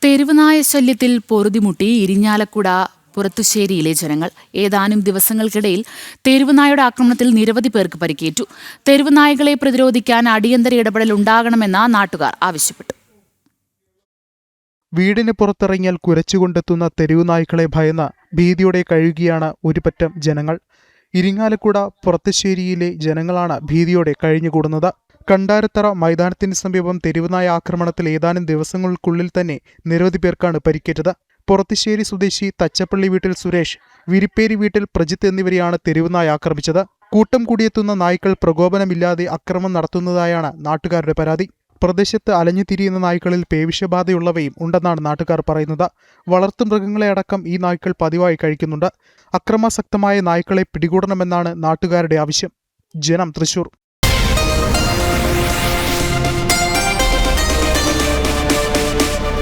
തെരുവുനായ ശല്യത്തിൽ പൊറുതിമുട്ടി ഇരിഞ്ഞാലക്കുട പുറത്തുശ്ശേരിയിലെ ജനങ്ങൾ. ഏതാനും ദിവസങ്ങൾക്കിടയിൽ തെരുവുനായുടെ ആക്രമണത്തിൽ നിരവധി പേർക്ക് പരിക്കേറ്റു. തെരുവുനായകളെ പ്രതിരോധിക്കാൻ അടിയന്തര ഇടപെടൽ ഉണ്ടാകണമെന്ന് നാട്ടുകാർ ആവശ്യപ്പെട്ടു. വീടിന് പുറത്തിറങ്ങിയാൽ കുരച്ചുകൊണ്ടെത്തുന്ന തെരുവുനായ്ക്കളെ ഭയന്ന് ഭീതിയോടെ കഴിയുകയാണ് ഒരുപറ്റം ജനങ്ങൾ. ഇരിങ്ങാലക്കുട പുറത്തുശ്ശേരിയിലെ ജനങ്ങളാണ് ഭീതിയോടെ കഴിഞ്ഞുകൂടുന്നത്. കണ്ടാരത്തറ മൈതാനത്തിന് സമീപം തെരുവുനായ ആക്രമണത്തിൽ ഏതാനും ദിവസങ്ങൾക്കുള്ളിൽ തന്നെ നിരവധി പേർക്കാണ് പരിക്കേറ്റത്. പുറത്തുശ്ശേരി സ്വദേശി തച്ചപ്പള്ളി വീട്ടിൽ സുരേഷ്, വിരിപ്പേരി വീട്ടിൽ പ്രജിത്ത് എന്നിവരെയാണ് തെരുവുനായ ആക്രമിച്ചത്. കൂട്ടം കൂടിയെത്തുന്ന നായ്ക്കൾ പ്രകോപനമില്ലാതെ അക്രമം നടത്തുന്നതായാണ് നാട്ടുകാരുടെ പരാതി. പ്രദേശത്ത് അലഞ്ഞുതിരിയുന്ന നായ്ക്കളിൽ പേവിഷബാധയുള്ളവയും ഉണ്ടെന്നാണ് നാട്ടുകാർ പറയുന്നത്. വളർത്തുമൃഗങ്ങളെ അടക്കം ഈ നായ്ക്കൾ പതിവായി കഴിക്കുന്നുണ്ട്. അക്രമാസക്തമായ നായ്ക്കളെ പിടികൂടണമെന്നാണ് നാട്ടുകാരുടെ ആവശ്യം. ജനം, തൃശൂർ.